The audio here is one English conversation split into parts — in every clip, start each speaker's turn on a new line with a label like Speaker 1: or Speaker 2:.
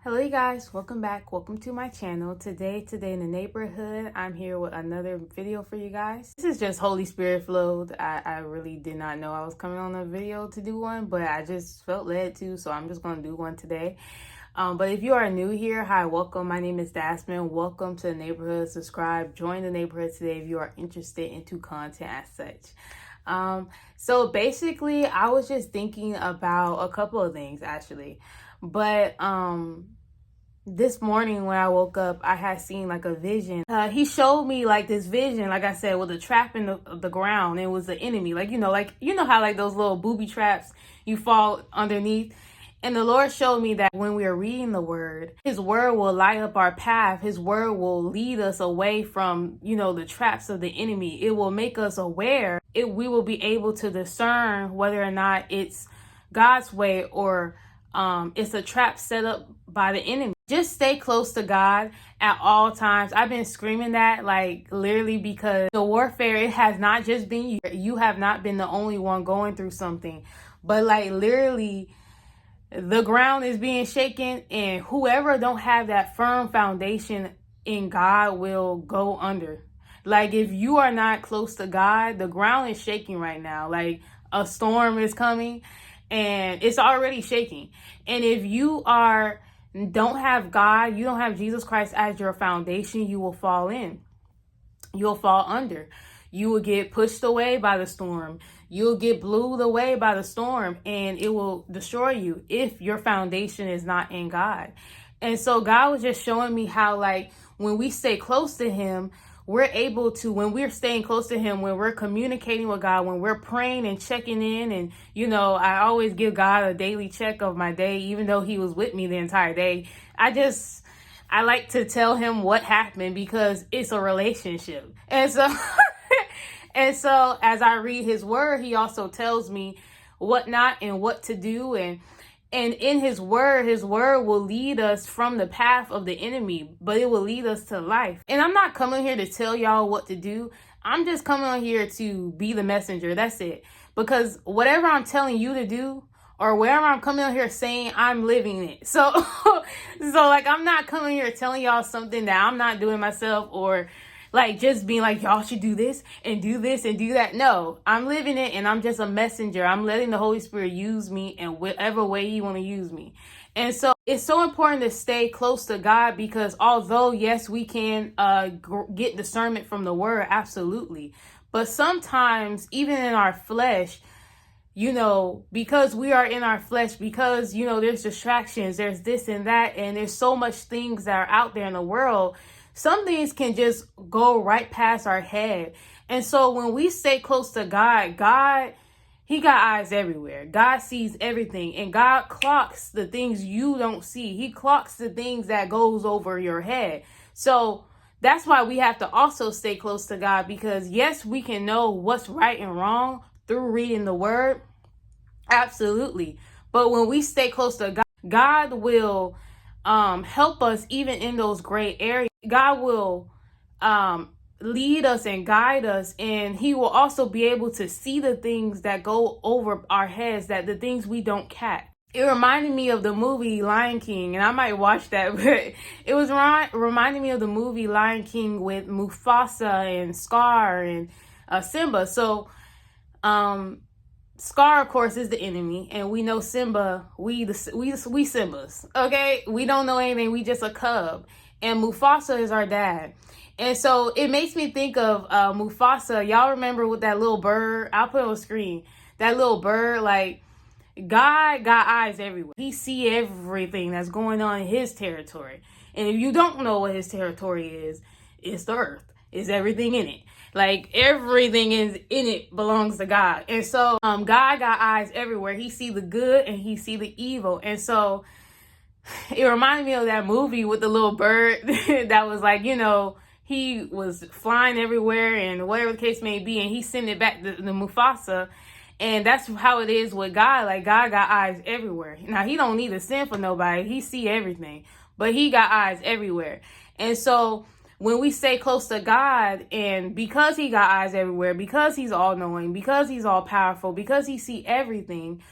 Speaker 1: Hello you guys, welcome back. Welcome to my channel. Today in the neighborhood, I'm here with another video for you guys. This is just Holy Spirit flowed. I really did not know I was coming on a video to do one, but I just felt led to, so I'm just going to do one today. But if you are new here, hi, welcome. My name is Dasmin. Welcome to the neighborhood. Subscribe, join the neighborhood today if you are interested into content as such. So basically, I was just thinking about a couple of things actually. But this morning when I woke up, I had seen like a vision. He showed me like this vision, like I said, with a trap in the ground. It was the enemy. Like you know how like those little booby traps you fall underneath. And the Lord showed me that when we are reading the word, his word will light up our path. His word will lead us away from, the traps of the enemy. It will make us aware. We will be able to discern whether or not it's God's way or it's a trap set up by the enemy. Just stay close to God at all times. I've been screaming that like literally because the warfare, it has not just been you. You have not been the only one going through something, but like literally the ground is being shaken, and whoever don't have that firm foundation in God will go under. Like if you are not close to God, the ground is shaking right now. Like a storm is coming and it's already shaking. And if you don't have God, you don't have Jesus Christ as your foundation, you will fall in. You'll fall under. You will get pushed away by the storm. You'll get blew away by the storm, and it will destroy you if your foundation is not in God. And so God was just showing me how, like, when we stay close to him, we're able to, when we're staying close to him, when we're communicating with God, when we're praying and checking in, and, I always give God a daily check of my day, even though he was with me the entire day. I like to tell him what happened because it's a relationship. And so, and so as I read his word, he also tells me what not and what to do. And in his word will lead us from the path of the enemy, but it will lead us to life. And I'm not coming here to tell y'all what to do. I'm just coming on here to be the messenger. That's it. Because whatever I'm telling you to do, or wherever I'm coming on here saying, I'm living it. So like I'm not coming here telling y'all something that I'm not doing myself, or like just being like, y'all should do this and do that. No, I'm living it, and I'm just a messenger. I'm letting the Holy Spirit use me in whatever way he want to use me. And so it's so important to stay close to God, because although, yes, we can get discernment from the word, absolutely. But sometimes even in our flesh, because we are in our flesh, because, there's distractions, there's this and that, and there's so much things that are out there in the world, some things can just go right past our head. And so when we stay close to God, he got eyes everywhere. God sees everything, and God clocks the things you don't see. He clocks the things that goes over your head. So that's why we have to also stay close to God, because yes, we can know what's right and wrong through reading the word. Absolutely. But when we stay close to God, God will help us even in those gray areas. God will lead us and guide us, and he will also be able to see the things that go over our heads, that the things we don't catch. It reminded me of the movie Lion King, and I might watch that, but it was reminding me of the movie Lion King with Mufasa and Scar and Simba. So Scar, of course, is the enemy, and we know Simba. We Simbas, okay? We don't know anything. We just a cub, and Mufasa is our dad. And so it makes me think of Mufasa. Y'all remember with that little bird? I'll put it on screen. That little bird, like, God got eyes everywhere. He see everything that's going on in his territory. And if you don't know what his territory is, it's the earth. It's everything in it. Like everything is in it belongs to God. And so God got eyes everywhere. He see the good and he see the evil. And so it reminded me of that movie with the little bird that was like, he was flying everywhere and whatever the case may be, and he sent it back to the Mufasa. And that's how it is with God. Like God got eyes everywhere. Now he don't need to send for nobody. He see everything, but he got eyes everywhere. And so when we stay close to God, and because he got eyes everywhere, because he's all knowing, because he's all powerful, because he see everything,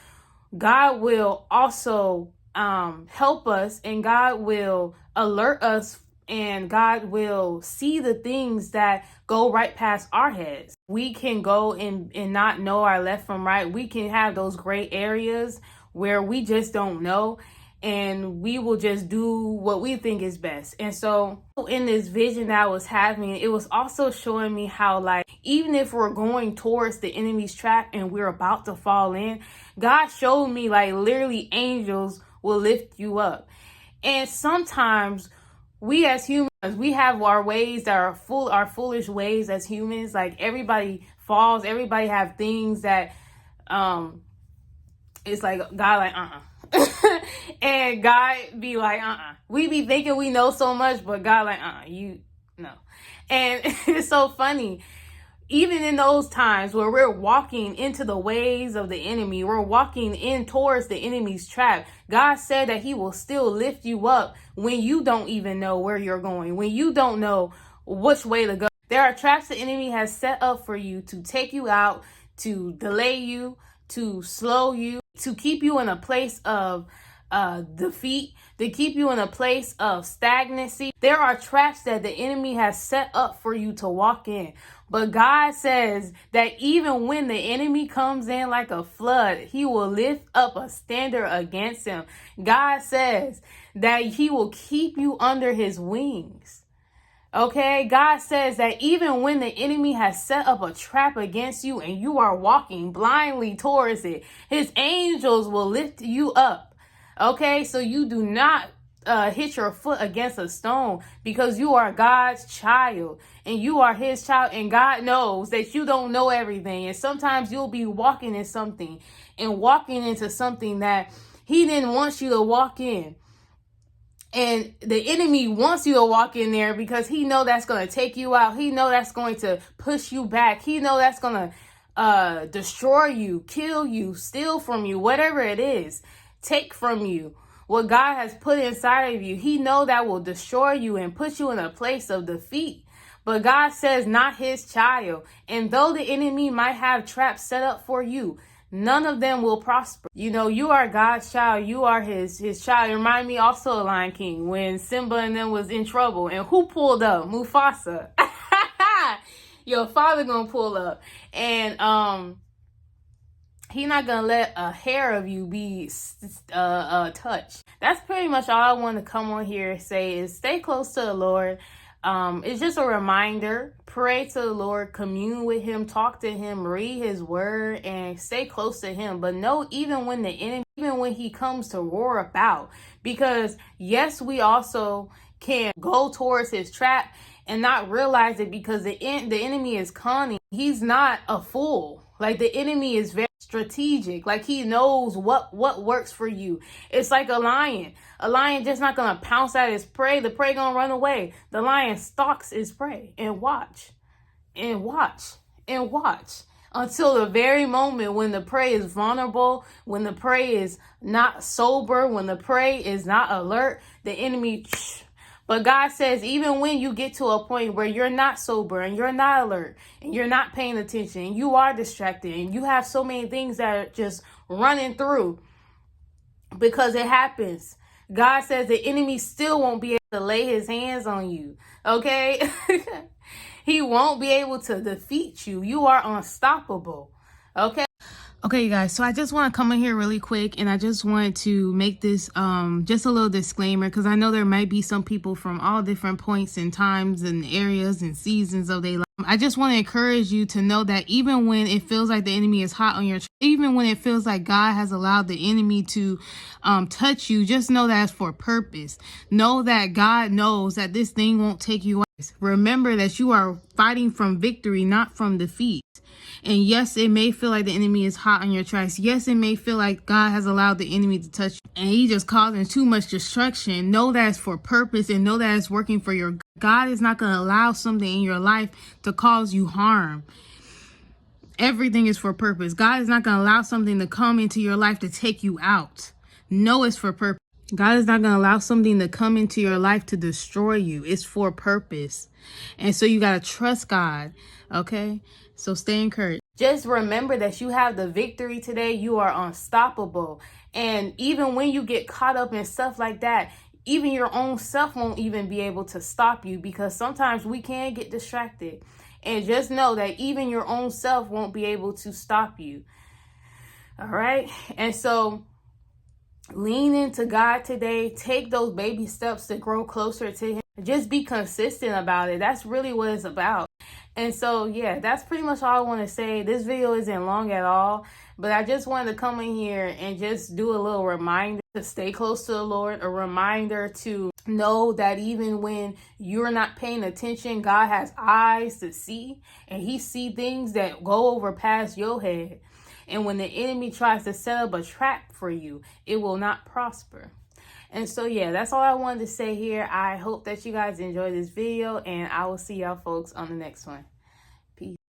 Speaker 1: God will also help us, and God will alert us, and God will see the things that go right past our heads. We can go and not know our left from right. We can have those gray areas where we just don't know, and we will just do what we think is best. And so in this vision that I was having, it was also showing me how, like, even if we're going towards the enemy's trap and we're about to fall in, God showed me, like, literally angels will lift you up. And sometimes we as humans, we have our ways that are our foolish ways as humans. Like, everybody falls, everybody have things that it's like God, like, and God be like, we be thinking we know so much, but God, like, you know. And it's so funny, even in those times where we're walking into the ways of the enemy, we're walking in towards the enemy's trap, God said that he will still lift you up when you don't even know where you're going, when you don't know which way to go. There are traps the enemy has set up for you to take you out, to delay you, to slow you, to keep you in a place of defeat, to keep you in a place of stagnancy. There are traps that the enemy has set up for you to walk in. But God says that even when the enemy comes in like a flood, he will lift up a standard against him. God says that he will keep you under his wings. Okay, God says that even when the enemy has set up a trap against you and you are walking blindly towards it, his angels will lift you up. Okay, so you do not hit your foot against a stone, because you are God's child and you are his child, and God knows that you don't know everything. And sometimes you'll be walking in something and walking into something that he didn't want you to walk in. And the enemy wants you to walk in there because he know that's going to take you out. He know that's going to push you back. He know that's going to destroy you, kill you, steal from you, whatever it is, take from you what God has put inside of you. He know that will destroy you and put you in a place of defeat. But God says, not his child. And though the enemy might have traps set up for you, none of them will prosper. You know, you are God's child. You are his child. It reminded me also of Lion King when Simba and them was in trouble. And who pulled up? Mufasa. Your father gonna pull up. And he not gonna let a hair of you be touched. That's pretty much all I want to come on here and say is stay close to the Lord. It's just a reminder. Pray to the Lord, commune with him, talk to him, read his word, and stay close to him. But know, even when the enemy, even when he comes to roar about, because yes, we also can go towards his trap and not realize it, because the enemy is cunning. He's not a fool. Like, the enemy is very strategic. Like, he knows what works for you. It's like a lion. A lion just not gonna pounce at his prey. The prey gonna run away. The lion stalks his prey and watch until the very moment when the prey is vulnerable, when the prey is not sober, when the prey is not alert, the enemy. But God says, even when you get to a point where you're not sober and you're not alert and you're not paying attention and you are distracted and you have so many things that are just running through, because it happens, God says the enemy still won't be able to lay his hands on you. Okay? He won't be able to defeat you. You are unstoppable. Okay? Okay, you guys, so I just want to come in here really quick, and I just wanted to make this just a little disclaimer, because I know there might be some people from all different points and times and areas and seasons of their life. I just want to encourage you to know that even when it feels like the enemy is hot on your, even when it feels like God has allowed the enemy to touch you, just know that it's for purpose. Know that God knows that this thing won't take you out. Remember that you are fighting from victory, not from defeat. And yes, it may feel like the enemy is hot on your tracks. Yes, it may feel like God has allowed the enemy to touch you and he just causing too much destruction. Know that it's for purpose, and know that it's working for your good. God is not going to allow something in your life to cause you harm. Everything is for purpose. God is not going to allow something to come into your life to take you out. Know it's for purpose. God is not going to allow something to come into your life to destroy you. It's for a purpose. And so you got to trust God. Okay? So stay encouraged. Just remember that you have the victory today. You are unstoppable. And even when you get caught up in stuff like that, even your own self won't even be able to stop you, because sometimes we can get distracted. And just know that even your own self won't be able to stop you. All right? And so lean into God today. Take those baby steps to grow closer to Him. Just be consistent about it. That's really what it's about. And so, yeah, that's pretty much all I want to say. This video isn't long at all, but I just wanted to come in here and just do a little reminder to stay close to the Lord, a reminder to know that even when you're not paying attention, God has eyes to see, and He sees things that go over past your head. And when the enemy tries to set up a trap for you, it will not prosper. And so, yeah, that's all I wanted to say here. I hope that you guys enjoyed this video, and I will see y'all folks on the next one. Peace.